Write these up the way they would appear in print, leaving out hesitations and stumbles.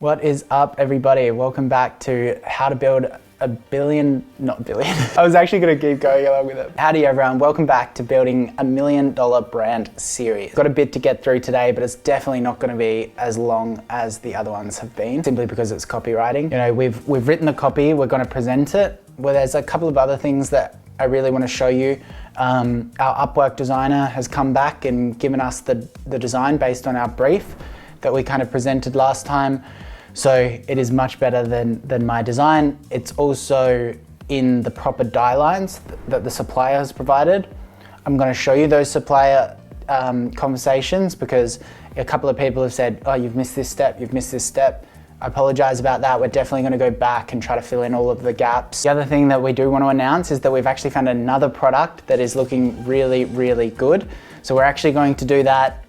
What is up, everybody? Welcome back to how to build a billion, not billion. I was actually going to keep going along with it. Howdy everyone, welcome back to building $1 million brand series. Got a bit to get through today, but it's definitely not going to be as long as the other ones have been, simply because it's copywriting. You know, we've written the copy, we're going to present it. Well, there's a couple of other things that I really want to show you. Our Upwork designer has come back and given us the design based on our brief that we kind of presented last time. So it is much better than my design. It's also in the proper die lines that the supplier has provided. I'm going to show you those supplier conversations because a couple of people have said, oh, you've missed this step, you've missed this step. I apologize about that. We're definitely going to go back and try to fill in all of the gaps. The other thing that we do want to announce is that we've actually found another product that is looking really, really good. So we're actually going to do that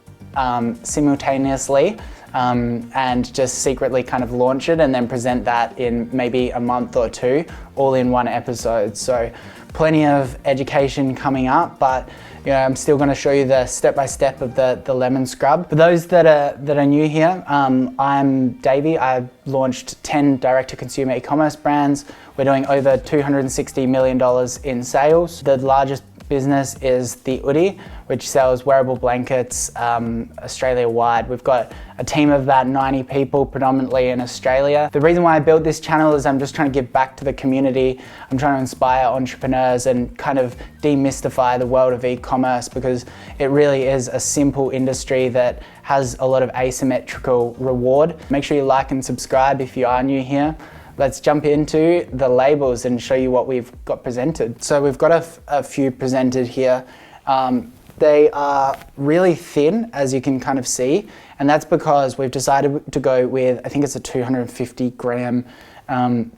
simultaneously. And just secretly kind of launch it and then present that in maybe a month or two, all in one episode. So plenty of education coming up, but you know, I'm still going to show you the step-by-step of the lemon scrub. For those that are new here, I'm Davie. I've launched 10 direct-to-consumer e-commerce brands. We're doing over $260 million in sales. The largest business is the Oodie, which sells wearable blankets Australia-wide. We've got a team of about 90 people, predominantly in Australia. The reason why I built this channel is I'm just trying to give back to the community. I'm trying to inspire entrepreneurs and kind of demystify the world of e-commerce because it really is a simple industry that has a lot of asymmetrical reward. Make sure you like and subscribe if you are new here. Let's jump into the labels and show you what we've got presented. So we've got a few presented here. They are really thin, as you can kind of see, and that's because we've decided to go with, I think it's a 250 gram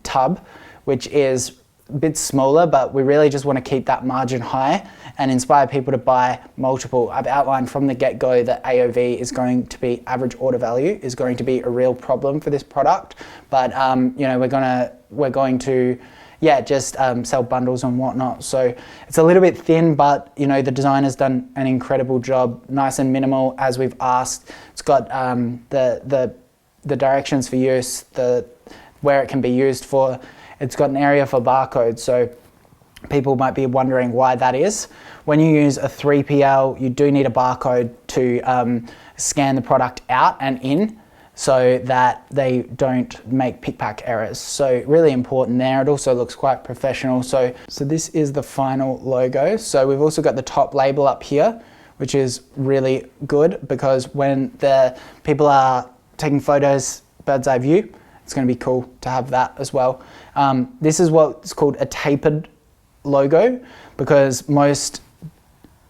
tub, which is a bit smaller, but we really just want to keep that margin high and inspire people to buy multiple. I've outlined from the get-go that AOV is going to be, average order value, is going to be a real problem for this product. But you know, we're going to just sell bundles and whatnot. So it's a little bit thin, but you know, the designer's done an incredible job, nice and minimal as we've asked. It's got the directions for use, where it can be used for. It's got an area for barcodes, so people might be wondering why that is. When you use a 3PL, you do need a barcode to scan the product out and in so that they don't make pick-pack errors. So really important there. It also looks quite professional. So this is the final logo. So we've also got the top label up here, which is really good because when the people are taking photos, bird's eye view, it's going to be cool to have that as well. This is what's called a tapered logo because most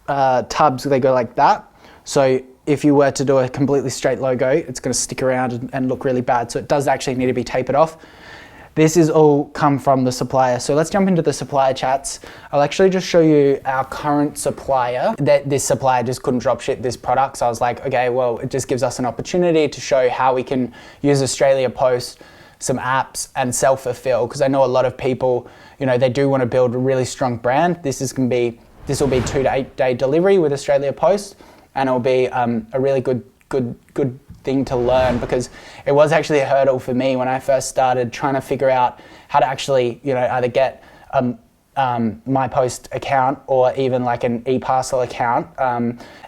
tubs, they go like that. So if you were to do a completely straight logo, it's going to stick around and look really bad. So it does actually need to be tapered off. This is all come from the supplier. So let's jump into the supplier chats. I'll actually just show you our current supplier. This supplier just couldn't drop ship this product. So I was like, okay, well, it just gives us an opportunity to show how we can use Australia Post, some apps, and self-fulfill. Because I know a lot of people, you know, they do want to build a really strong brand. This will be 2 to 8 day delivery with Australia Post, and it'll be a really good thing to learn because it was actually a hurdle for me when I first started trying to figure out how to actually, you know, either get my post account or even like an e-parcel account,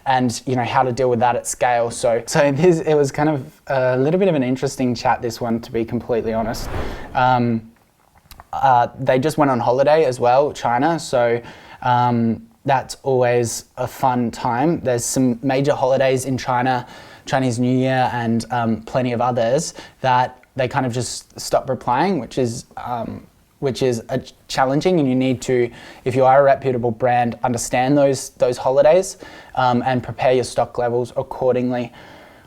and you know, how to deal with that at scale. So it was kind of a little bit of an interesting chat, this one, to be completely honest. They just went on holiday as well, China, so that's always a fun time. There's some major holidays in China, Chinese New Year, and plenty of others that they kind of just stop replying, which is challenging, and you need to, if you are a reputable brand, understand those holidays and prepare your stock levels accordingly.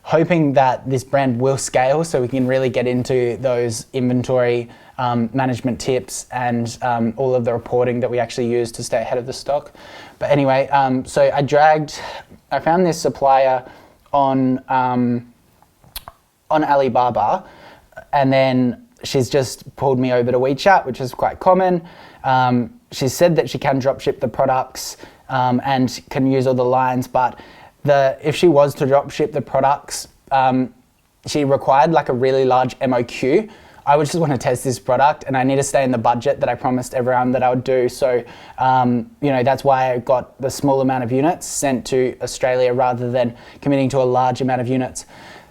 Hoping that this brand will scale so we can really get into those inventory management tips and all of the reporting that we actually use to stay ahead of the stock. But anyway, so I found this supplier on Alibaba, and then she's just pulled me over to WeChat, which is quite common. She said that she can drop ship the products and can use all the lines, but if she was to drop ship the products, she required like a really large MOQ. I would just want to test this product and I need to stay in the budget that I promised everyone that I would do. So, that's why I got the small amount of units sent to Australia rather than committing to a large amount of units.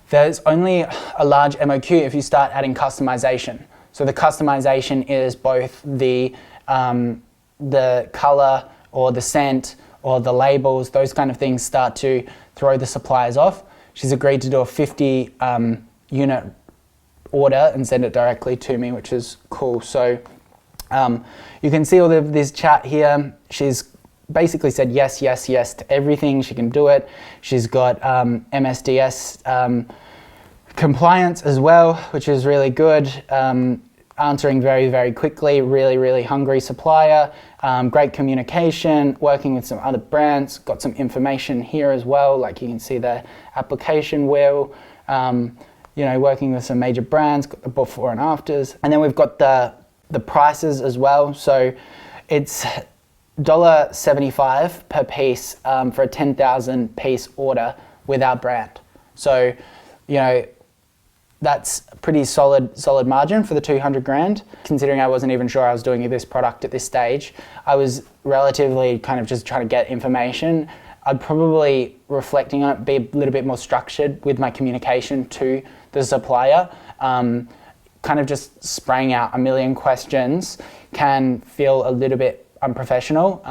There's only a large MOQ if you start adding customization. So the customization is both the color or the scent or the labels, those kind of things start to throw the suppliers off. She's agreed to do a 50 unit order and send it directly to me, which is cool. So you can see all of this chat here. She's basically said yes, yes, yes to everything. She can do it. She's got MSDS compliance as well, which is really good. Answering very, very quickly, really, really hungry supplier, great communication, working with some other brands, got some information here as well, like you can see the application wheel, working with some major brands, got the before and afters. And then we've got the prices as well. So it's $1.75 per piece for a 10,000 piece order with our brand. So, that's a pretty solid margin for the 200 grand. Considering I wasn't even sure I was doing this product at this stage, I was relatively kind of just trying to get information. I'd probably, reflecting on it, be a little bit more structured with my communication to the supplier. Kind of just spraying out a million questions can feel a little bit unprofessional.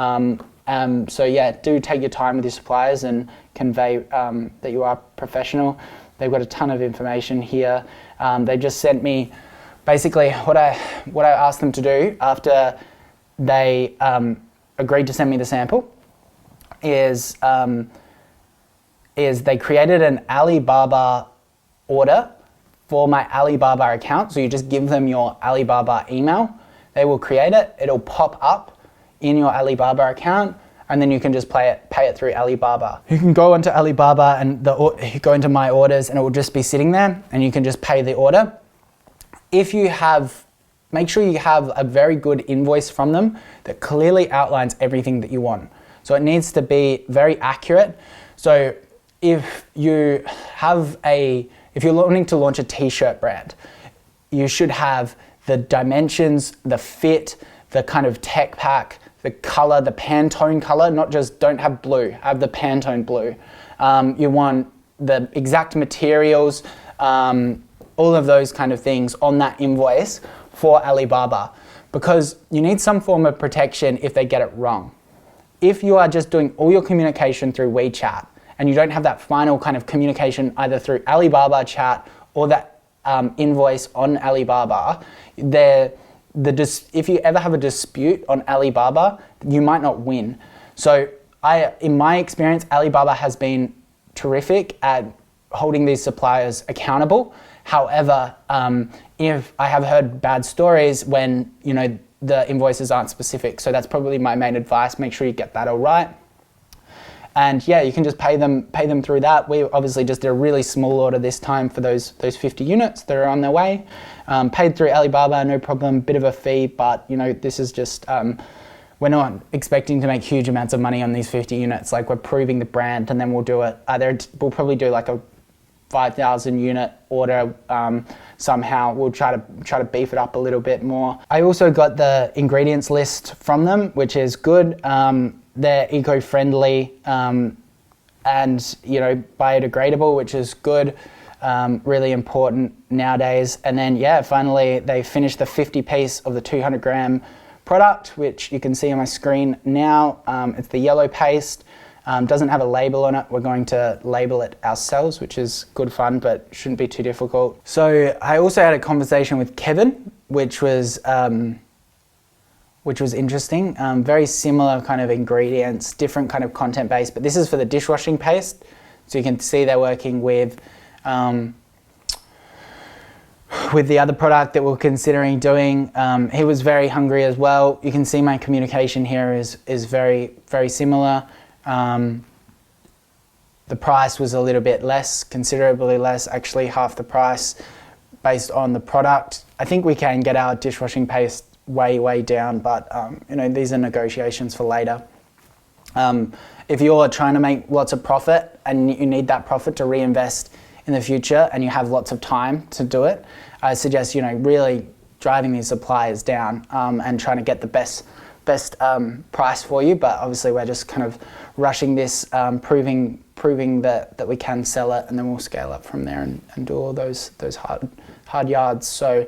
So yeah, do take your time with your suppliers and convey that you are professional. They've got a ton of information here. They just sent me basically what I asked them to do after they agreed to send me the sample is they created an Alibaba order for my Alibaba account. So you just give them your Alibaba email. They will create it. It'll pop up in your Alibaba account, and then you can just pay it through Alibaba. You can go onto Alibaba and go into my orders and it will just be sitting there and you can just pay the order. Make sure you have a very good invoice from them that clearly outlines everything that you want. So it needs to be very accurate. So if you're wanting to launch a t-shirt brand, you should have the dimensions, the fit, the kind of tech pack, the color, the Pantone color, not just don't have blue, have the Pantone blue. You want the exact materials, all of those kind of things on that invoice for Alibaba, because you need some form of protection if they get it wrong. If you are just doing all your communication through WeChat and you don't have that final kind of communication either through Alibaba chat or that invoice on Alibaba, if you ever have a dispute on Alibaba, you might not win. So in my experience, Alibaba has been terrific at holding these suppliers accountable. However, if I have heard bad stories when, the invoices aren't specific. So that's probably my main advice. Make sure you get that all right. And yeah, you can just pay them through that. We obviously just did a really small order this time for those 50 units that are on their way. Paid through Alibaba, no problem, bit of a fee, but this is just, we're not expecting to make huge amounts of money on these 50 units. Like we're proving the brand and then we'll do it. We'll probably do like a 5,000 unit order somehow. We'll try to beef it up a little bit more. I also got the ingredients list from them, which is good. They're eco-friendly and biodegradable, which is good. Really important nowadays. And then finally they finished the 50 piece of the 200 gram product, which you can see on my screen now. It's the yellow paste. Doesn't have a label on it. We're going to label it ourselves, which is good fun, but shouldn't be too difficult. So I also had a conversation with Kevin, which was interesting. Very similar kind of ingredients, different kind of content base, but this is for the dishwashing paste. So you can see they're working with the other product that we're considering doing. He was very hungry as well. You can see my communication here is very, very similar. The price was a little bit less, considerably less, actually half the price based on the product. I think we can get our dishwashing paste way down, but these are negotiations for later. If you're trying to make lots of profit and you need that profit to reinvest in the future and you have lots of time to do it, I suggest, really driving these suppliers down and trying to get the best price for you. But obviously we're just kind of rushing this, proving that we can sell it, and then we'll scale up from there and do all those hard yards. So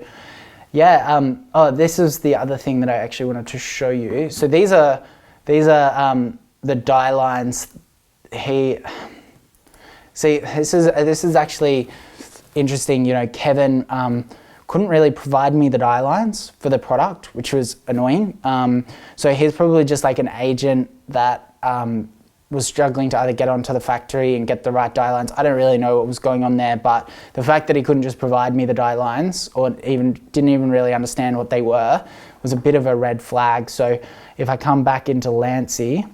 yeah, this is the other thing that I actually wanted to show you. So these are the die lines. See, this is actually interesting. Kevin couldn't really provide me the die lines for the product, which was annoying. So he's probably just like an agent that was struggling to either get onto the factory and get the right die lines. I don't really know what was going on there, but the fact that he couldn't just provide me the die lines, or didn't even really understand what they were, was a bit of a red flag. So if I come back into Lancy,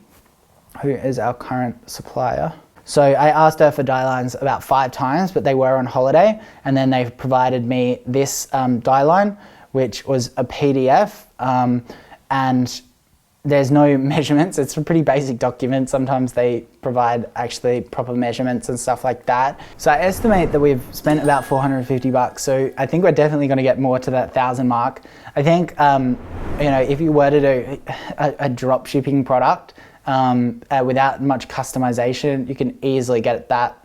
who is our current supplier. So I asked her for die lines about 5 times, but they were on holiday, and then they provided me this die line, which was a PDF, and there's no measurements. It's a pretty basic document. Sometimes they provide actually proper measurements and stuff like that. So I estimate that we've spent about $450. So I think we're definitely going to get more to that 1,000 mark. I think, if you were to do a drop shipping product without much customization, you can easily get that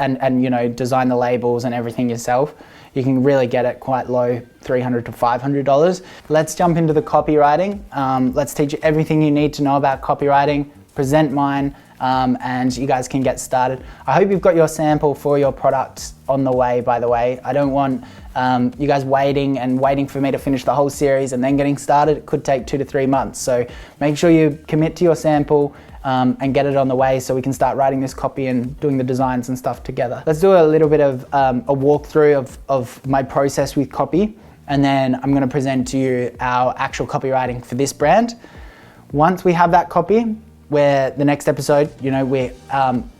and design the labels and everything yourself. You can really get it quite low, $300 to $500. Let's jump into the copywriting. Let's teach you everything you need to know about copywriting, present mine, and you guys can get started. I hope you've got your sample for your product on the way, by the way. I don't want you guys waiting for me to finish the whole series and then getting started. It could take 2 to 3 months. So make sure you commit to your sample and get it on the way so we can start writing this copy and doing the designs and stuff together. Let's do a little bit of a walkthrough of my process with copy, and then I'm going to present to you our actual copywriting for this brand. Once we have that copy, where the next episode, we're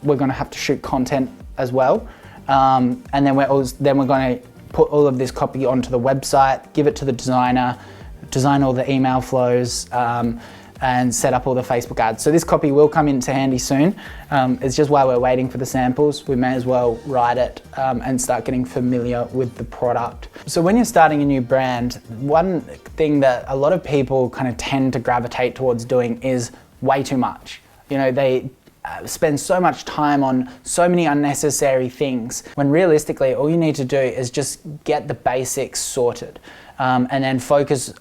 going to have to shoot content as well, and then we're going to put all of this copy onto the website, give it to the designer, design all the email flows, and set up all the Facebook ads. So this copy will come into handy soon. It's just while we're waiting for the samples, we may as well write it and start getting familiar with the product. So when you're starting a new brand, one thing that a lot of people kind of tend to gravitate towards doing is way too much. They spend so much time on so many unnecessary things, when realistically all you need to do is just get the basics sorted, and then focus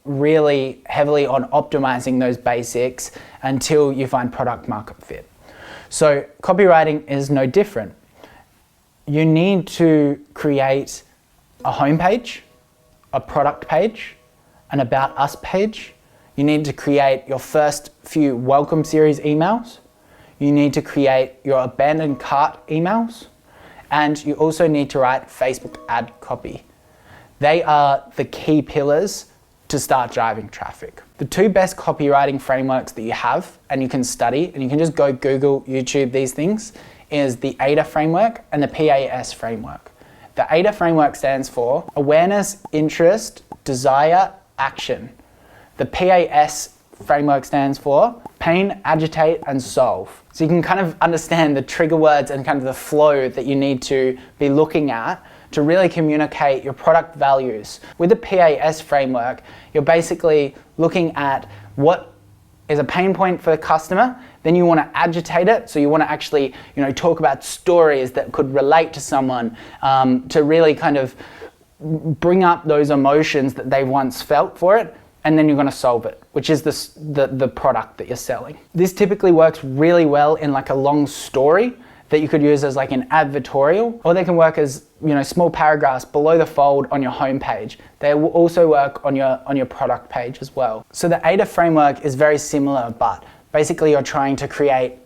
really heavily on optimizing those basics until you find product market fit. So copywriting is no different. You need to create a homepage, a product page, an about us page. You need to create your first few welcome series emails. You need to create your abandoned cart emails, and you also need to write Facebook ad copy. They are the key pillars to start driving traffic. The 2 best copywriting frameworks that you have, and you can study, and you can just go Google, YouTube these things, is the AIDA framework and the PAS framework. The AIDA framework stands for awareness, interest, desire, action. The PAS framework stands for pain, agitate, and solve. So you can kind of understand the trigger words and kind of the flow that you need to be looking at to really communicate your product values. With the PAS framework, you're basically looking at what is a pain point for the customer, then you want to agitate it, so you want to actually talk about stories that could relate to someone, to really kind of bring up those emotions that they once felt for it, and then you're going to solve it, which is the product that you're selling. This typically works really well in like a long story that you could use as like an advertorial, or they can work as small paragraphs below the fold on your homepage. They will also work on your product page as well. So the AIDA framework is very similar, but basically you're trying to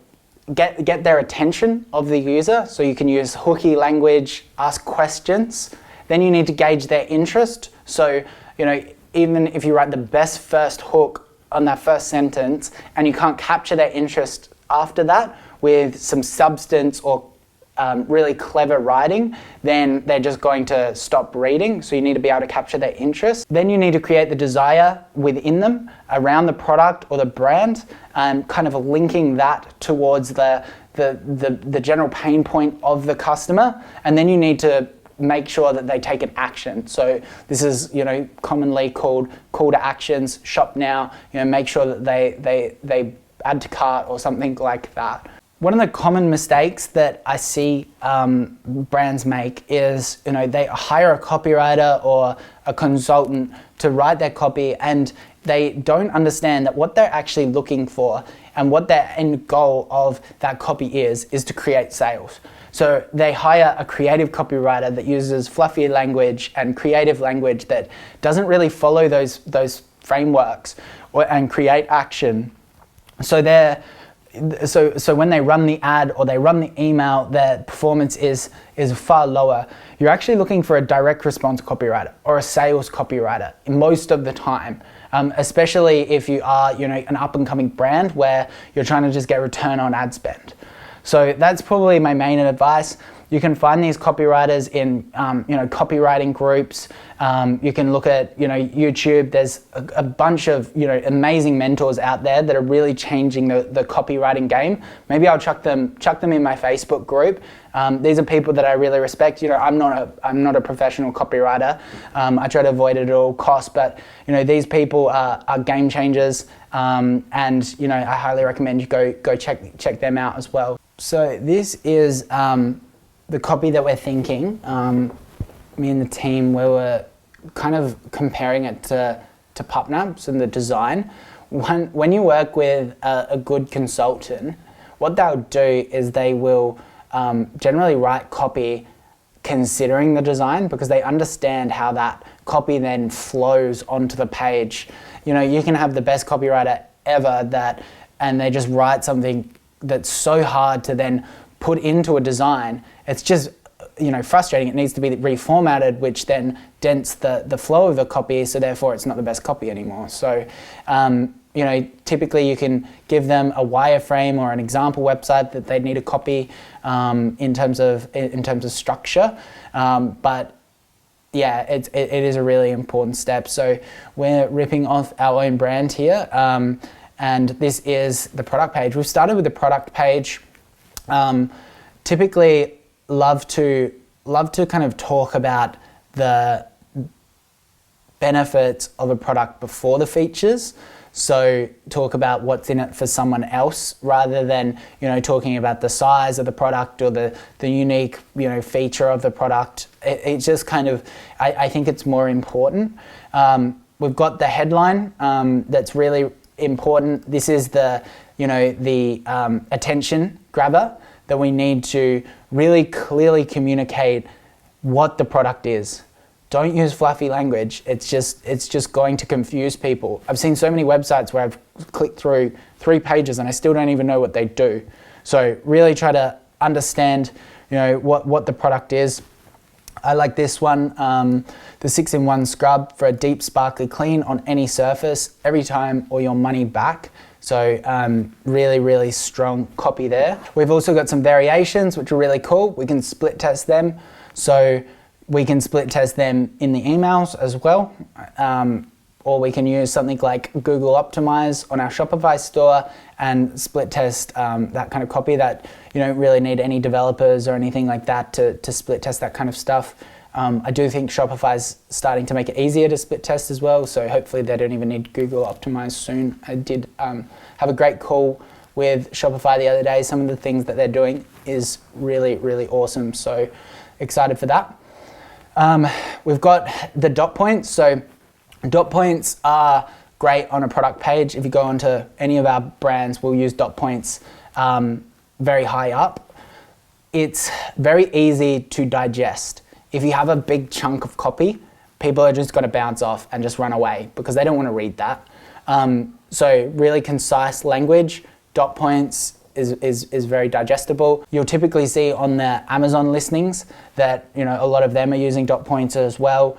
get their attention of the user. So you can use hooky language, ask questions. Then you need to gauge their interest. So even if you write the best first hook on that first sentence and you can't capture their interest after that with some substance or really clever writing, then they're just going to stop reading. So you need to be able to capture their interest. Then you need to create the desire within them around the product or the brand, and kind of linking that towards the the general pain point of the customer, and then you need to make sure that they take an action. So this is, commonly called call to actions, shop now, make sure that they add to cart or something like that. One of the common mistakes that I see brands make is, they hire a copywriter or a consultant to write their copy, and they don't understand that what they're actually looking for and what their end goal of that copy is to create sales. So they hire a creative copywriter that uses fluffy language and creative language that doesn't really follow those frameworks and create action. So when they run the ad or they run the email, their performance is far lower. You're actually looking for a direct response copywriter or a sales copywriter most of the time, especially if you are an up and coming brand where you're trying to just get return on ad spend. So that's probably my main advice. You can find these copywriters in copywriting groups. You can look at YouTube. There's a bunch of amazing mentors out there that are really changing the copywriting game. Maybe I'll chuck them in my Facebook group. These are people that I really respect. I'm not a professional copywriter. I try to avoid it at all costs. But these people are game changers, and I highly recommend you go check them out as well. So this is the copy that we're thinking. Me and the team, we were kind of comparing it to PubNabs and the design. When you work with a good consultant, what they'll do is they will generally write copy considering the design, because they understand how that copy then flows onto the page. You can have the best copywriter ever and they just write something that's so hard to then put into a design. It's just frustrating. It needs to be reformatted, which then dents the flow of the copy, so therefore it's not the best copy anymore. So typically you can give them a wireframe or an example website that they need a copy in terms of structure, but yeah, it is a really important step. So we're ripping off our own brand here, and this is the product page. We've started with the product page. Typically love to kind of talk about the benefits of a product before the features. So talk about what's in it for someone else, rather than talking about the size of the product or the unique feature of the product. It's just kind of, I think it's more important. We've got the headline that's really important. This is the attention grabber that we need to really clearly communicate what the product is. Don't use fluffy language. It's just going to confuse people. I've seen so many websites where I've clicked through 3 pages and I still don't even know what they do. So really try to understand, what the product is. I like this one, the 6-in-1 scrub for a deep sparkly clean on any surface, every time, or your money back. So really, really strong copy there. We've also got some variations, which are really cool. We can split test them. So we can split test them in the emails as well. Or we can use something like Google Optimize on our Shopify store and split test that kind of copy that you don't really need any developers or anything like that to split test that kind of stuff. I do think Shopify's starting to make it easier to split test as well, so hopefully they don't even need Google Optimize soon. I did have a great call with Shopify the other day. Some of the things that they're doing is really, really awesome, so excited for that. We've got the dot points. So dot points are great on a product page. If you go onto any of our brands, we'll use dot points very high up. It's very easy to digest. If you have a big chunk of copy, people are just going to bounce off and just run away because they don't want to read that. So really concise language, dot points is very digestible. You'll typically see on the Amazon listings that a lot of them are using dot points as well.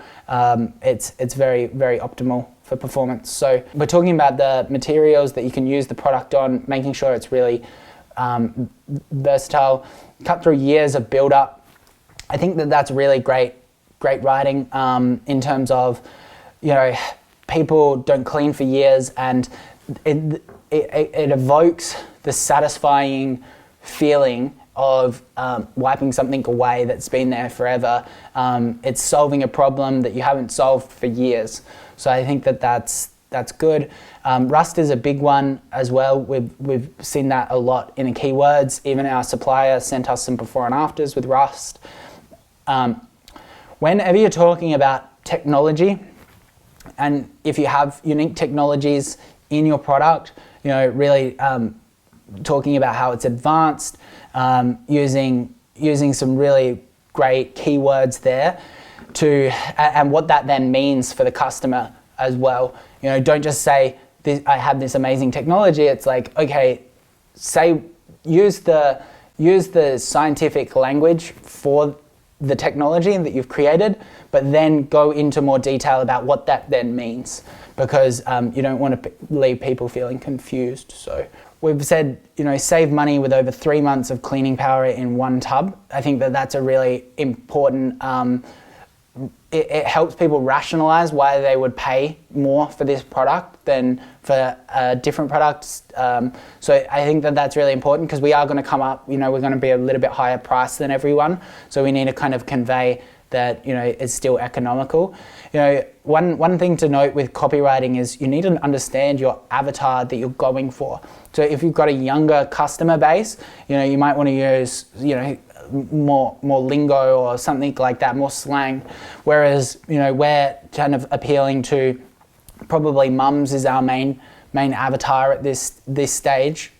It's very, very optimal for performance. So we're talking about the materials that you can use the product on, making sure it's really versatile, cut through years of build up. I think that's really great writing in terms of, people don't clean for years, and it evokes the satisfying feeling of wiping something away that's been there forever. It's solving a problem that you haven't solved for years. So I think that's good. Rust is a big one as well. We've seen that a lot in the keywords. Even our supplier sent us some before and afters with Rust. Whenever you're talking about technology, and if you have unique technologies in your product, really talking about how it's advanced, using some really great keywords there and what that then means for the customer as well. Don't just say, I have this amazing technology. It's like, okay, use the scientific language for the technology that you've created, but then go into more detail about what that then means, because you don't want to leave people feeling confused. So we've said, save money with over 3 months of cleaning power in one tub. I think that's a really important, it helps people rationalize why they would pay more for this product than for different products. So I think that's really important, because we are going to come up, we're going to be a little bit higher price than everyone. So we need to kind of convey that, it's still economical. One thing to note with copywriting is you need to understand your avatar that you're going for. So if you've got a younger customer base, you might want to use, more lingo or something like that, more slang. Whereas, we're kind of appealing to probably mums is our main avatar at this stage.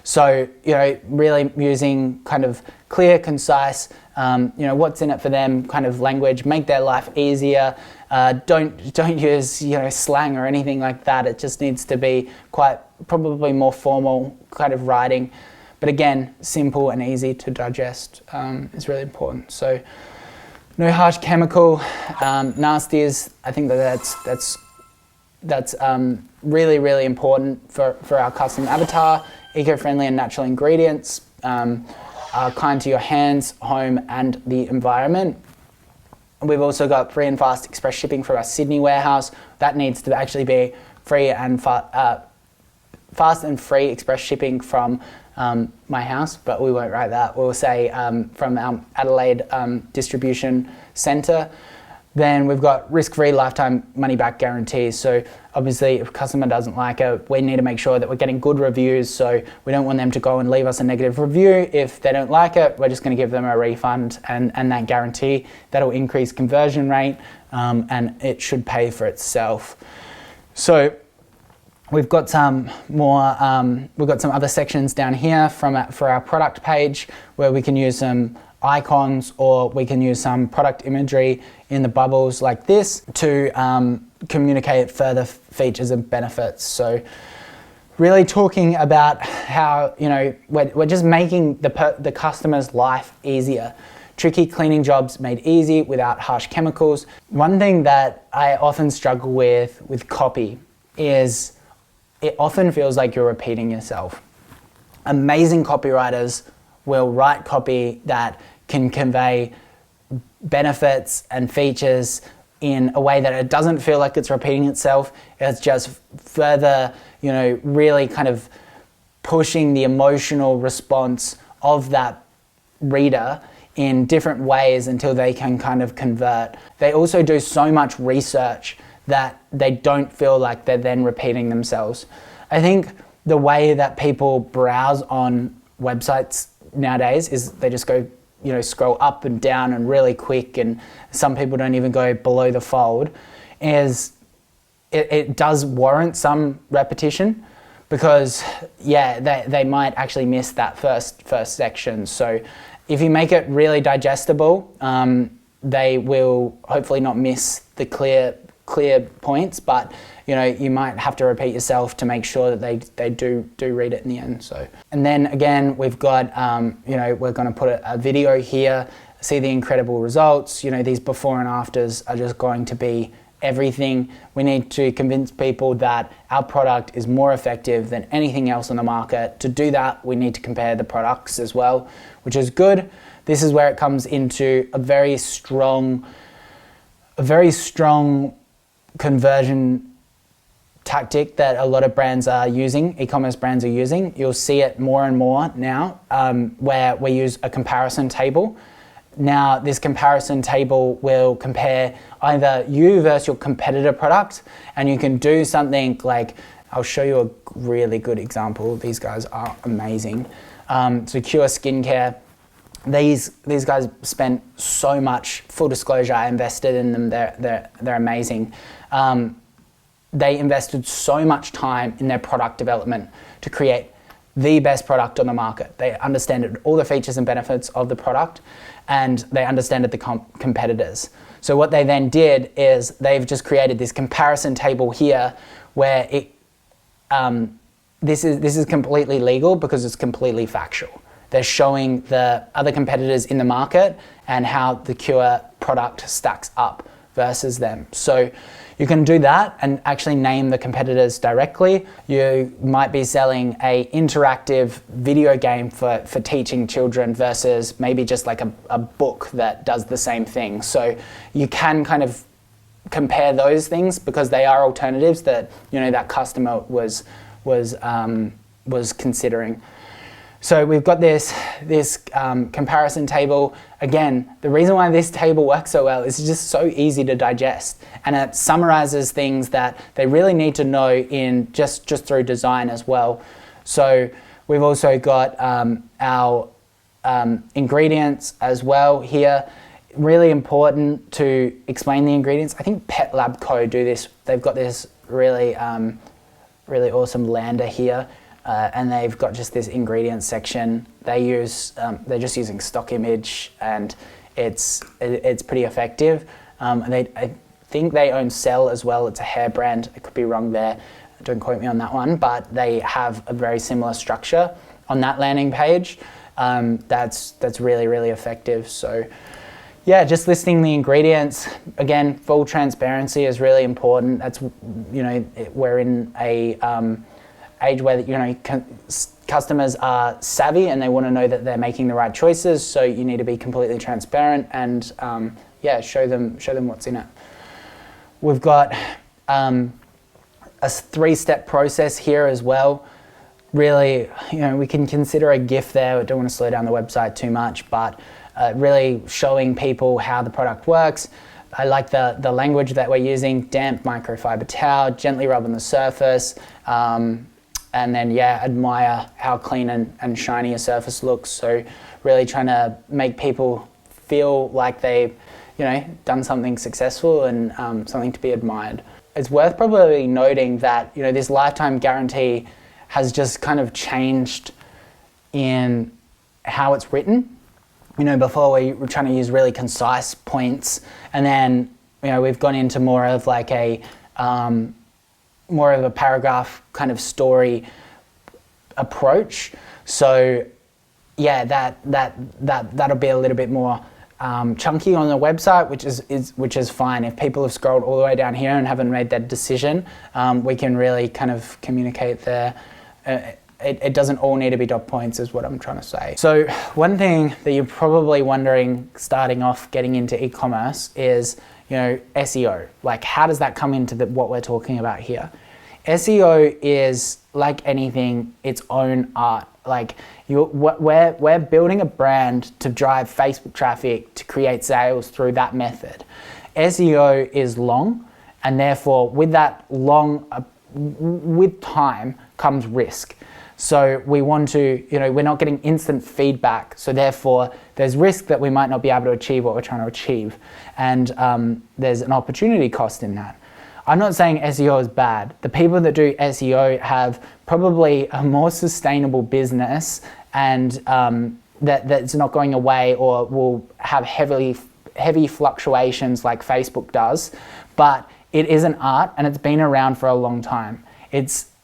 So, really using kind of clear, concise, what's in it for them kind of language, make their life easier. Don't use, slang or anything like that. It just needs to be probably more formal kind of writing. But again, simple and easy to digest is really important. So no harsh chemical, nasties. I think that's really, really important for our custom avatar. Eco-friendly and natural ingredients, are kind to your hands, home, and the environment. We've also got free and fast express shipping for our Sydney warehouse. That needs to actually be free and fast and free express shipping from my house, but we won't write that. We'll say from our Adelaide distribution centre. Then we've got risk-free lifetime money-back guarantees. So obviously, if a customer doesn't like it, we need to make sure that we're getting good reviews. So we don't want them to go and leave us a negative review. If they don't like it, we're just going to give them a refund and that guarantee. That'll increase conversion rate, and it should pay for itself. So we've got some more. We've got some other sections down here for our product page where we can use some icons, or we can use some product imagery in the bubbles like this to communicate further features and benefits. So really talking about how we're just making the customer's life easier. Tricky cleaning jobs made easy without harsh chemicals. One thing that I often struggle with copy is it often feels like you're repeating yourself. Amazing copywriters will write copy that can convey benefits and features in a way that it doesn't feel like it's repeating itself. It's just further, really kind of pushing the emotional response of that reader in different ways until they can kind of convert. They also do so much research that they don't feel like they're then repeating themselves. I think the way that people browse on websites nowadays is they just go, scroll up and down and really quick, and some people don't even go below the fold. It does warrant some repetition, because they might actually miss that first section. So if you make it really digestible, they will hopefully not miss the clear points, but you might have to repeat yourself to make sure that they do read it in the end. So, and then again, we've got we're going to put a video here, see the incredible results. These before and afters are just going to be everything. We need to convince people that our product is more effective than anything else on the market. To do that, we need to compare the products as well, which is good. This is where it comes into a very strong conversion tactic that a lot of brands are using, e-commerce brands are using. You'll see it more and more now, where we use a comparison table. Now, this comparison table will compare either you versus your competitor product, and you can do something like, I'll show you a really good example. These guys are amazing. Secure Skincare. These guys spent so much, full disclosure, I invested in them, they're amazing. They invested so much time in their product development to create the best product on the market. They understood all the features and benefits of the product, and they understood the competitors. So what they then did is they've just created this comparison table here where this is completely legal because it's completely factual. They're showing the other competitors in the market and how the Cure product stacks up versus them. So you can do that and actually name the competitors directly. You might be selling a interactive video game for teaching children versus maybe just like a book that does the same thing. So you can kind of compare those things because they are alternatives that, you know, that customer was considering. So we've got this comparison table. Again, the reason why this table works so well is it's just so easy to digest, and it summarizes things that they really need to know in just through design as well. So we've also got our ingredients as well here. Really important to explain the ingredients. I think Pet Lab Co. do this. They've got this really awesome lander here. And they've got just this ingredients section. They're just using stock image, and it's pretty effective. I think they own Cell as well. It's a hair brand. I could be wrong there. Don't quote me on that one. But they have a very similar structure on that landing page. That's really effective. So yeah, just listing the ingredients. Again, full transparency is really important. That's, you know, we're in a age where, you know, customers are savvy and they want to know that they're making the right choices. So you need to be completely transparent and show them what's in it. We've got a 3-step process here as well. Really, you know, we can consider a GIF there. I don't want to slow down the website too much, but really showing people how the product works. I like the language that we're using: damp microfiber towel, gently rub on the surface. And then, admire how clean and shiny a surface looks. So really trying to make people feel like they've, you know, done something successful and something to be admired. It's worth probably noting that, you know, this lifetime guarantee has just kind of changed in how it's written. You know, before we were trying to use really concise points, and then, you know, we've gone into more of like more of a paragraph kind of story approach. So yeah, that'll be a little bit more chunky on the website, which is fine. If people have scrolled all the way down here and haven't made that decision, we can really kind of communicate there. It doesn't all need to be dot points, is what I'm trying to say. So one thing that you're probably wondering starting off getting into e-commerce is, you know, SEO. Like, how does that come into what we're talking about here? SEO is, like anything, its own art. Like, we're building a brand to drive Facebook traffic to create sales through that method. SEO is long, and therefore with that long, with time comes risk. So we want to, you know, we're not getting instant feedback. So therefore there's risk that we might not be able to achieve what we're trying to achieve. And there's an opportunity cost in that. I'm not saying SEO is bad. The people that do SEO have probably a more sustainable business, and that's not going away or will have heavy fluctuations like Facebook does. But it is an art, and it's been around for a long time.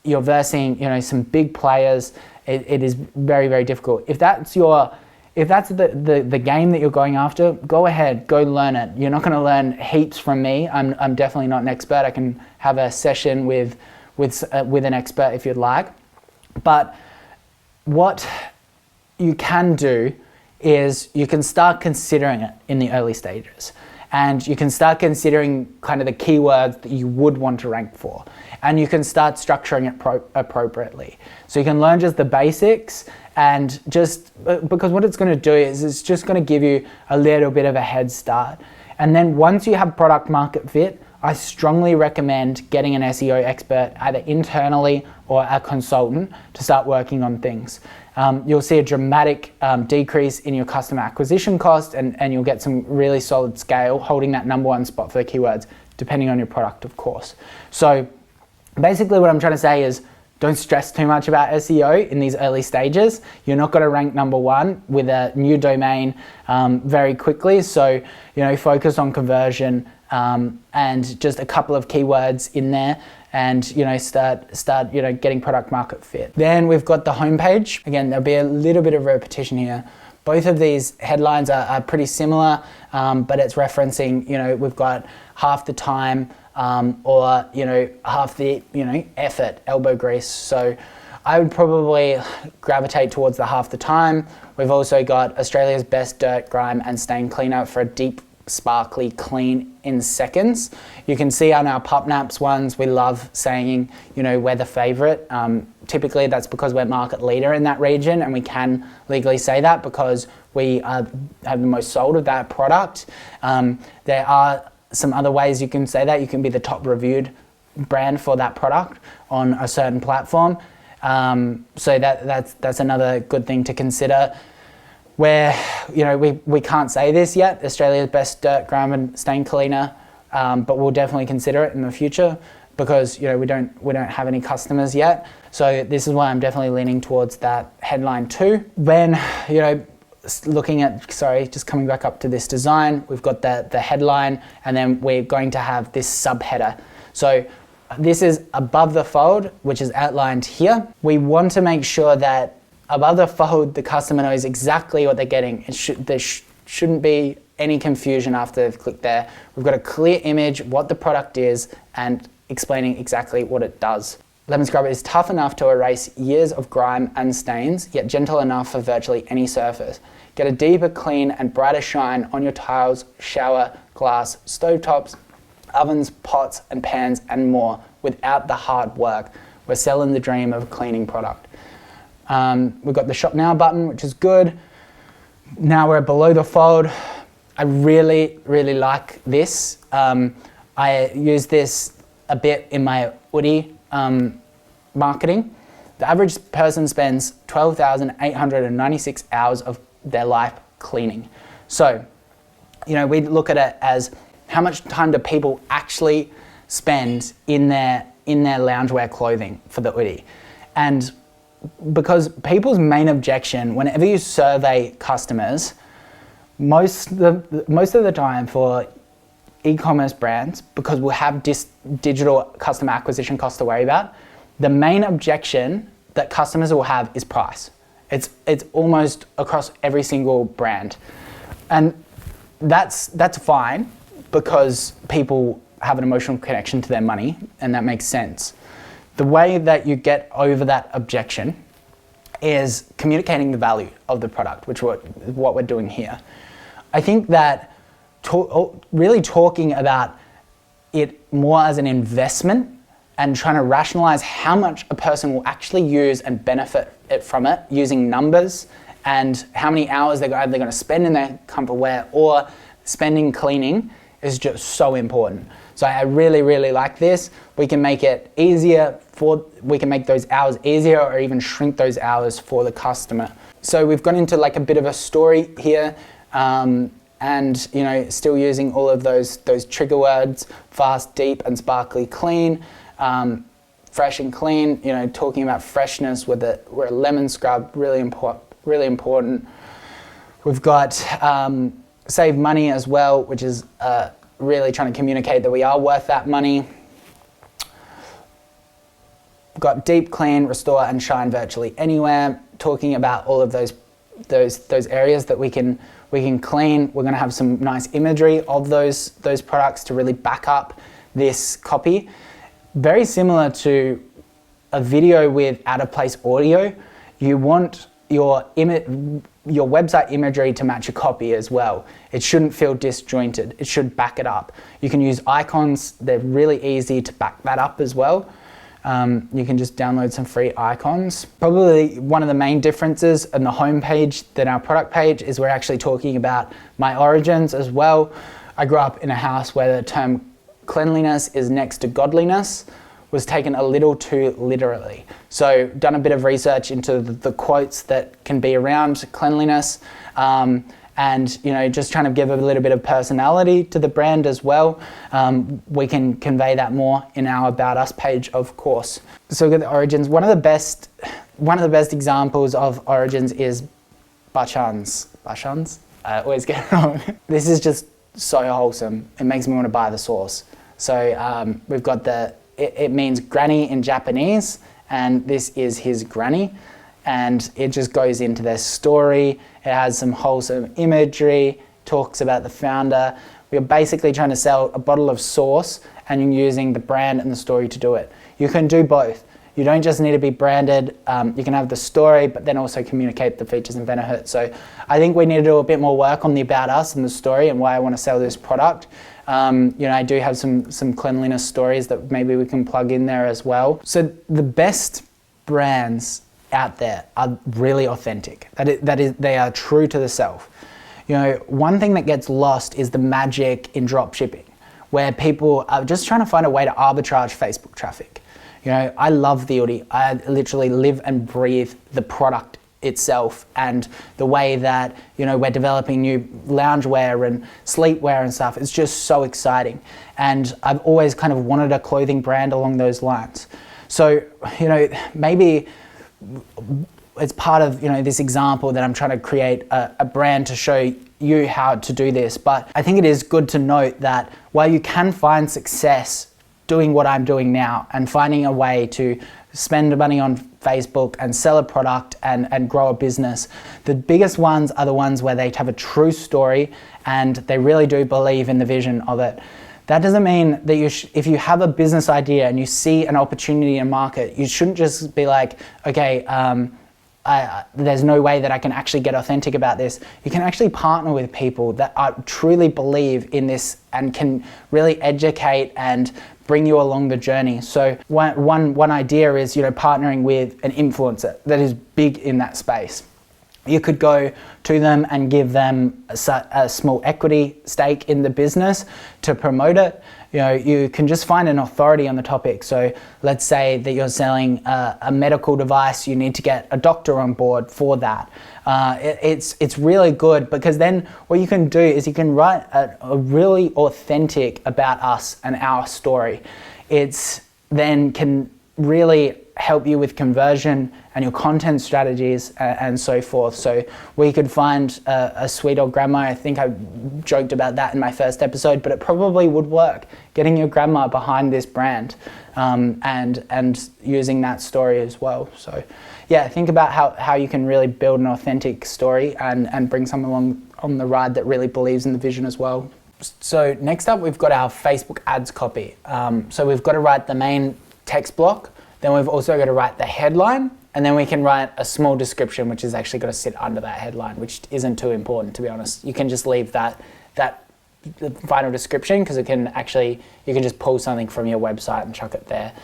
You're versing, you know, some big players. It is very, very difficult. If that's the game that you're going after, go ahead, go learn it. You're not going to learn heaps from me. I'm definitely not an expert. I can have a session with an expert if you'd like. But what you can do is you can start considering it in the early stages. and you can start considering kind of the keywords that you would want to rank for, and you can start structuring it appropriately. So you can learn just the basics, and just because what it's going to do is it's just going to give you a little bit of a head start. And then once you have product market fit, I strongly recommend getting an SEO expert, either internally or a consultant, to start working on things. You'll see a dramatic decrease in your customer acquisition cost, and you'll get some really solid scale holding that #1 spot for the keywords, depending on your product, of course. So basically what I'm trying to say is, don't stress too much about SEO in these early stages. You're not going to rank #1 with a new domain very quickly. So, focus on conversion and just a couple of keywords in there, and start getting product market fit. Then we've got the homepage. Again, there'll be a little bit of repetition here. Both of these headlines are pretty similar, but it's referencing, we've got half the time or half the effort, elbow grease. So I would probably gravitate towards the half the time. We've also got Australia's best dirt, grime and stain cleaner for a deep, sparkly clean in seconds. You can see on our PubNaps ones, we love saying, we're the favorite. Typically that's because we're market leader in that region, and we can legally say that because we have the most sold of that product. There are some other ways you can say that. You can be the top reviewed brand for that product on a certain platform. So that's another good thing to consider. Where we can't say this yet, Australia's best dirt, grime and stain cleaner, but we'll definitely consider it in the future because we don't have any customers yet. So this is why I'm definitely leaning towards that headline too. When looking at, just coming back up to this design, we've got the headline, and then we're going to have this subheader. So this is above the fold, which is outlined here. We want to make sure that above the fold, the customer knows exactly what they're getting. There shouldn't be any confusion after they've clicked there. We've got a clear image, what the product is, and explaining exactly what it does. Lemon Scrub is tough enough to erase years of grime and stains, yet gentle enough for virtually any surface. Get a deeper clean and brighter shine on your tiles, shower, glass, stovetops, ovens, pots and pans and more without the hard work. We're selling the dream of a cleaning product. We've got the Shop Now button, which is good. Now we're below the fold. I really, really like this. I use this a bit in my Oodie marketing. The average person spends 12,896 hours of their life cleaning. So, we look at it as how much time do people actually spend in their loungewear clothing for the Oodie. And because people's main objection, whenever you survey customers, most of the time for e-commerce brands, because we'll have digital customer acquisition costs to worry about, the main objection that customers will have is price. It's almost across every single brand. And that's fine because people have an emotional connection to their money, and that makes sense. The way that you get over that objection is communicating the value of the product, which is what we're doing here. I think that really talking about it more as an investment and trying to rationalize how much a person will actually use and benefit from it using numbers and how many hours they're either going to spend in their comfort wear or spending cleaning is just so important. So I really, really like this. We can make it easier we can make those hours easier or even shrink those hours for the customer. So we've gone into like a bit of a story here and still using all of those trigger words, fast, deep and sparkly clean, fresh and clean, talking about freshness with we're a lemon scrub, really important. We've got save money as well, which is really trying to communicate that we are worth that money. We've got deep, clean, restore and shine virtually anywhere, talking about all of those areas that we can clean. We're going to have some nice imagery of those products to really back up this copy. Very similar to a video with out of place audio. You want your your website imagery to match your copy as well. It shouldn't feel disjointed. It should back it up. You can use icons. They're really easy to back that up as well. You can just download some free icons. Probably one of the main differences in the homepage than our product page is we're actually talking about my origins as well. I grew up in a house where the term cleanliness is next to godliness was taken a little too literally. So done a bit of research into the quotes that can be around cleanliness, and just trying to give a little bit of personality to the brand as well. We can convey that more in our About Us page, of course. So we've got the origins. One of the best examples of origins is Bachans. Bachans? I always get it wrong. This is just so wholesome. It makes me want to buy the sauce. So we've got it means granny in Japanese, and this is his granny. And it just goes into their story. It has some wholesome imagery, talks about the founder. We're basically trying to sell a bottle of sauce and you're using the brand and the story to do it. You can do both. You don't just need to be branded. You can have the story, but then also communicate the features and benefits. So I think we need to do a bit more work on the About Us and the story and why I want to sell this product. I do have some cleanliness stories that maybe we can plug in there as well. So the best brands out there are really authentic. They are true to the self. One thing that gets lost is the magic in drop shipping, where people are just trying to find a way to arbitrage Facebook traffic. I love the Oodie. I literally live and breathe the product itself and the way that we're developing new loungewear and sleepwear and stuff. It's just so exciting, and I've always kind of wanted a clothing brand along those lines. So maybe it's part of this example that I'm trying to create a brand to show you how to do this. But I think it is good to note that while you can find success doing what I'm doing now and finding a way to spend money on Facebook and sell a product and grow a business, the biggest ones are the ones where they have a true story and they really do believe in the vision of it. That doesn't mean that if you have a business idea and you see an opportunity in a market, you shouldn't just be like, okay, there's no way that I can actually get authentic about this. You can actually partner with people that truly believe in this and can really educate and bring you along the journey. So one idea is partnering with an influencer that is big in that space. You could go to them and give them a small equity stake in the business to promote it. You can just find an authority on the topic. So let's say that you're selling a medical device, you need to get a doctor on board for that. It's really good, because then what you can do is you can write a really authentic About Us and our story. It's then can really help you with conversion and your content strategies and so forth. So we could find a sweet old grandma. I think I joked about that in my first episode, but it probably would work, getting your grandma behind this brand and using that story as well. So yeah, think about how you can really build an authentic story and bring someone along on the ride that really believes in the vision as well. So next up, we've got our Facebook ads copy. So we've got to write the main text block, then we've also got to write the headline, and then we can write a small description, which is actually got to sit under that headline, which isn't too important, to be honest. You can just leave the final description, because you can just pull something from your website and chuck it there.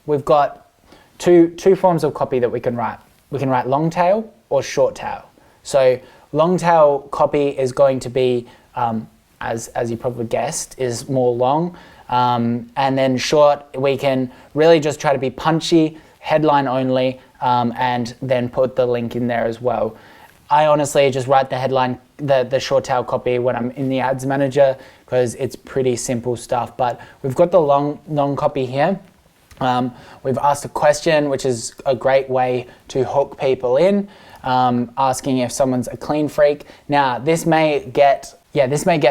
We've got two forms of copy that we can write. We can write long tail or short tail. So long tail copy is going to be, as you probably guessed, is more long. And then short, we can really just try to be punchy, headline only, and then put the link in there as well. I honestly just write the headline, the short tail copy when I'm in the ads manager, because it's pretty simple stuff. But we've got the long copy here. We've asked a question, which is a great way to hook people in, asking if someone's a clean freak. Now, this may get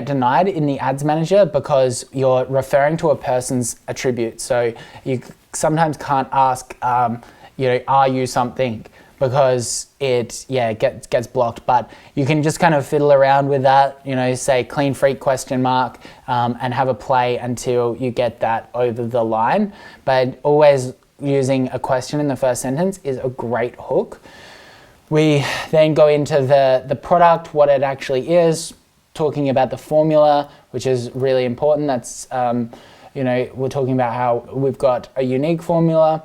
denied in the ads manager because you're referring to a person's attributes. So you sometimes can't ask, are you something, because it gets blocked. But you can just kind of fiddle around with that, say clean freak ? And have a play until you get that over the line. But always using a question in the first sentence is a great hook. We then go into the product, what it actually is, talking about the formula, which is really important. That's, we're talking about how we've got a unique formula.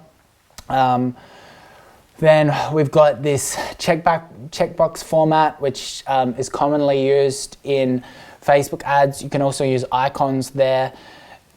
Then we've got this checkbox format, which is commonly used in Facebook ads. You can also use icons there.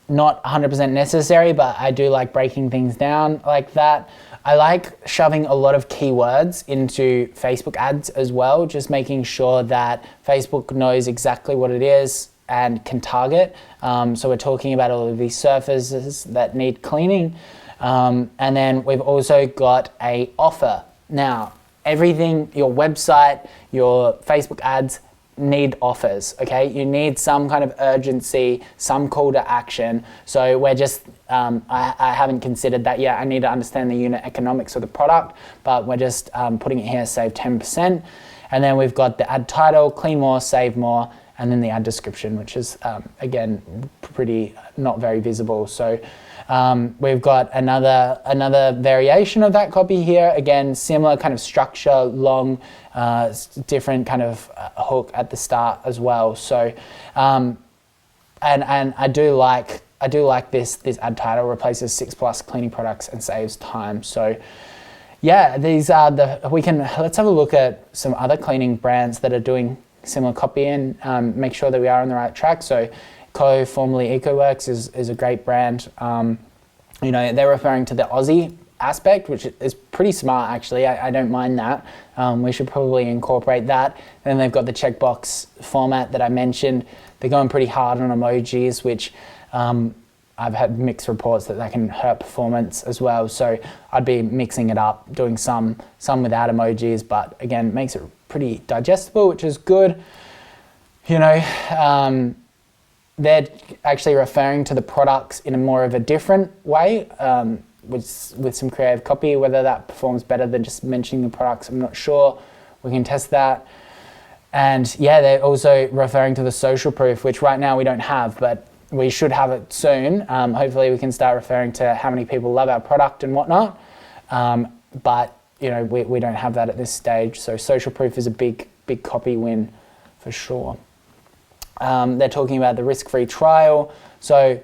Not 100% necessary, but I do like breaking things down like that. I like shoving a lot of keywords into Facebook ads as well, just making sure that Facebook knows exactly what it is and can target. So we're talking about all of these surfaces that need cleaning. And then we've also got an offer. Now, everything, your website, your Facebook ads need offers, okay? You need some kind of urgency, some call to action. So we're just, I haven't considered that yet. I need to understand the unit economics of the product, but we're just putting it here, save 10%. And then we've got the ad title, clean more, save more, and then the ad description, which is, again, pretty not very visible. So we've got another variation of that copy here. Again, similar kind of structure, long, different kind of hook at the start as well. So, and I do like this ad title replaces 6+ cleaning products and saves time. So, yeah, these are let's have a look at some other cleaning brands that are doing similar copy and make sure that we are on the right track. So formerly EcoWorks is a great brand. They're referring to the Aussie aspect, which is pretty smart actually. I don't mind that. We should probably incorporate that. Then they've got the checkbox format that I mentioned. They're going pretty hard on emojis, which I've had mixed reports that can hurt performance as well. So I'd be mixing it up, doing some without emojis, but again, makes it pretty digestible, which is good. They're actually referring to the products in a more of a different way, with some creative copy. Whether that performs better than just mentioning the products, I'm not sure. We can test that. And yeah, they're also referring to the social proof, which right now we don't have, but we should have it soon. Hopefully we can start referring to how many people love our product and whatnot. But we don't have that at this stage. So social proof is a big copy win for sure. They're talking about the risk-free trial. So,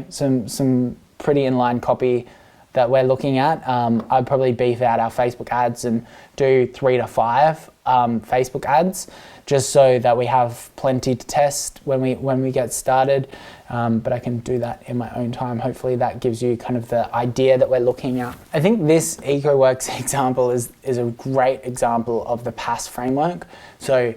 some pretty inline copy that we're looking at. I'd probably beef out our Facebook ads and do 3 to 5 Facebook ads, just so that we have plenty to test when we get started. But I can do that in my own time. Hopefully that gives you kind of the idea that we're looking at. I think this EcoWorks example is a great example of the PASS framework. So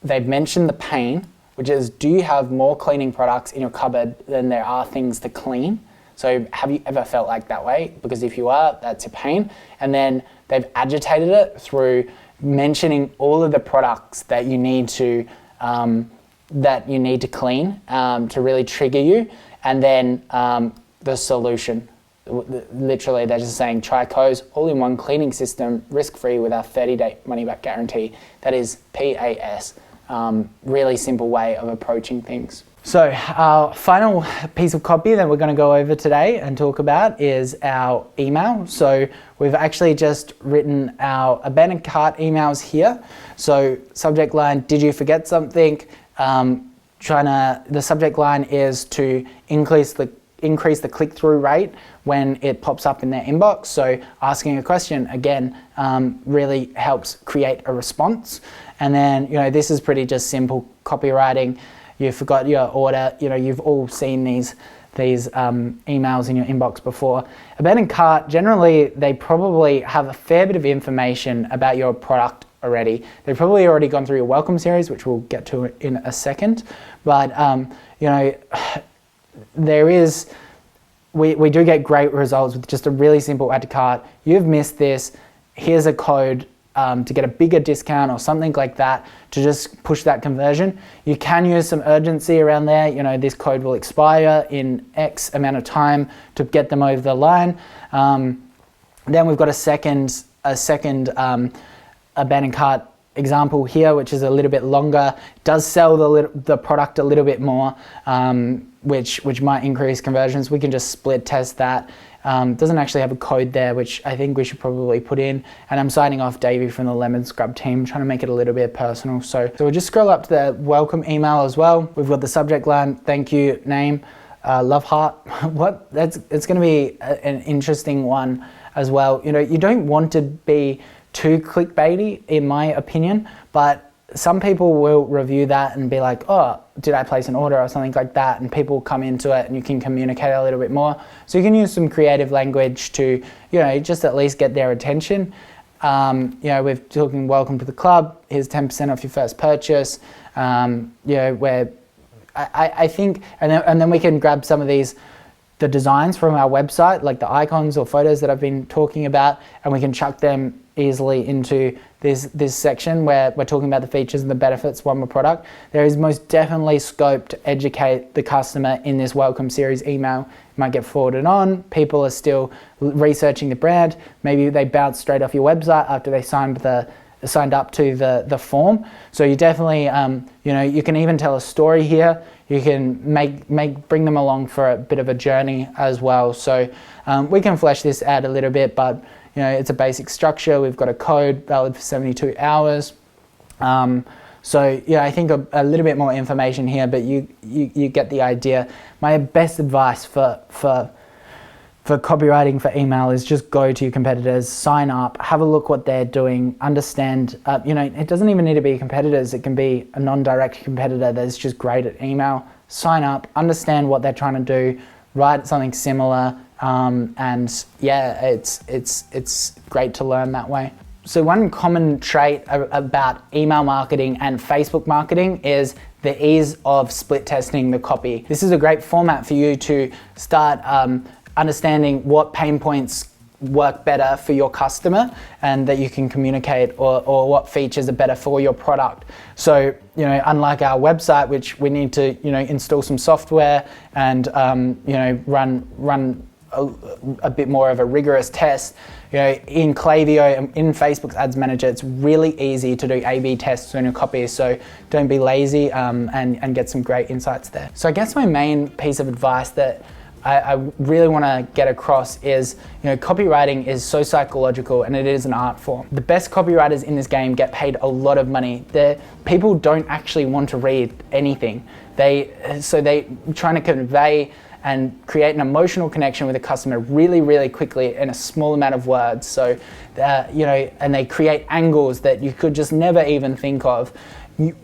they've mentioned the pain, which is, do you have more cleaning products in your cupboard than there are things to clean? So have you ever felt like that way? Because if you are, that's a pain. And then they've agitated it through mentioning all of the products that you need to clean to really trigger you, and then the solution. Literally, they're just saying, try Co's all-in-one cleaning system, risk-free with our 30-day money-back guarantee. That is PAS. Really simple way of approaching things. So our final piece of copy that we're going to go over today and talk about is our email. So we've actually just written our abandoned cart emails here. So subject line, did you forget something? The subject line is to increase the click-through rate when it pops up in their inbox. So asking a question, again, really helps create a response. And then, this is pretty just simple copywriting. You forgot your order. You've all seen these emails in your inbox before. Abandoned cart, generally, they probably have a fair bit of information about your product already. They've probably already gone through your welcome series, which we'll get to in a second. But, we do get great results with just a really simple add to cart. You've missed this. Here's a code to get a bigger discount or something like that to just push that conversion. You can use some urgency around there. This code will expire in X amount of time to get them over the line. Then we've got a second abandoned cart example here, which is a little bit longer, does sell the product a little bit more, which might increase conversions. We can just split test that. Doesn't actually have a code there, which I think we should probably put in. And I'm signing off Davie from the Lemon Scrub team, trying to make it a little bit personal. So we'll just scroll up to the welcome email as well. We've got the subject line, thank you, name, love heart. It's going to be an interesting one as well. You know, you don't want to be too clickbaity, in my opinion, but some people will review that and be like, oh, did I place an order or something like that? And people come into it and you can communicate a little bit more. So you can use some creative language to, you know, just at least get their attention. You know, we're talking welcome to the club, here's 10% off your first purchase. You know, where I think, and then we can grab some of the designs from our website, like the icons or photos that I've been talking about, and we can chuck them easily into this section where we're talking about the features and the benefits one more product. There is most definitely scope to educate the customer in this welcome series email. It might get forwarded on, people are still researching the brand, maybe they bounce straight off your website after they signed up to the form. So you definitely, you know, you can even tell a story here. You can bring them along for a bit of a journey as well. So we can flesh this out a little bit, but you know, it's a basic structure. We've got a code valid for 72 hours. So yeah, I think a little bit more information here, but you get the idea. My best advice for copywriting for email is just go to your competitors, sign up, have a look what they're doing, understand, you know, it doesn't even need to be competitors. It can be a non-direct competitor that's just great at email. Sign up, understand what they're trying to do, write something similar, and yeah, it's great to learn that way. So one common trait about email marketing and Facebook marketing is the ease of split testing the copy. This is a great format for you to start understanding what pain points work better for your customer and that you can communicate, or what features are better for your product. So, you know, unlike our website, which we need to, you know, install some software and, you know, run a bit more of a rigorous test, you know, in Klaviyo and in Facebook's Ads Manager, it's really easy to do A/B tests on your copy. So don't be lazy and get some great insights there. So I guess my main piece of advice that I really want to get across is, you know, copywriting is so psychological and it is an art form. The best copywriters in this game get paid a lot of money. People don't actually want to read anything. So they trying to convey and create an emotional connection with a customer really, really quickly in a small amount of words. So, you know, and they create angles that you could just never even think of.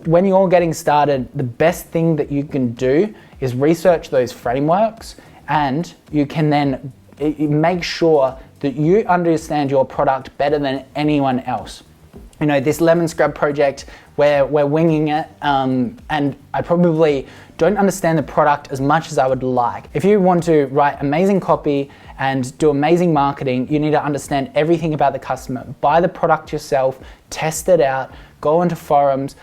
When you're getting started, the best thing that you can do is research those frameworks, and you can then make sure that you understand your product better than anyone else. You know, this Lemon Scrub project, we're winging it, and I probably don't understand the product as much as I would like. If you want to write amazing copy and do amazing marketing, you need to understand everything about the customer. Buy the product yourself, test it out, go into forums,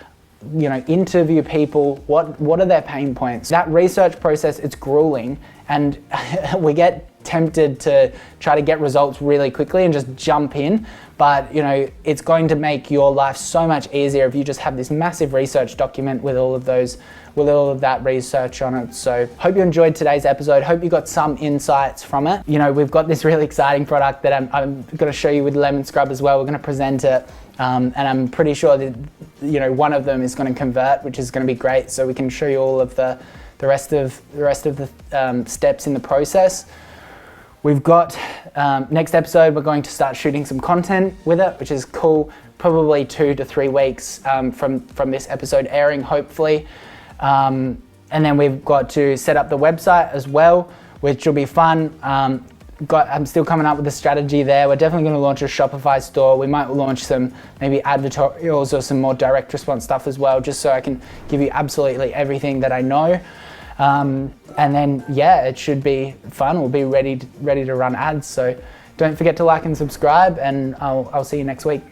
you know, interview people, what are their pain points. That research process, it's grueling, and we get tempted to try to get results really quickly and just jump in, but you know, it's going to make your life so much easier if you just have this massive research document with all of that research on it. So hope you enjoyed today's episode. Hope you got some insights from it. You know, we've got this really exciting product that I'm going to show you with Lemon Scrub as well. We're going to present it, and I'm pretty sure that, you know, one of them is going to convert, which is going to be great. So we can show you all of the rest of the steps in the process. We've got next episode, we're going to start shooting some content with it, which is cool. Probably 2 to 3 weeks from this episode airing, hopefully. And then we've got to set up the website as well, which will be fun. I'm still coming up with a strategy there. We're definitely going to launch a Shopify store. We might launch some maybe advertorials or some more direct response stuff as well, just so I can give you absolutely everything that I know. And then, yeah, it should be fun. We'll be ready to run ads. So don't forget to like and subscribe, and I'll see you next week.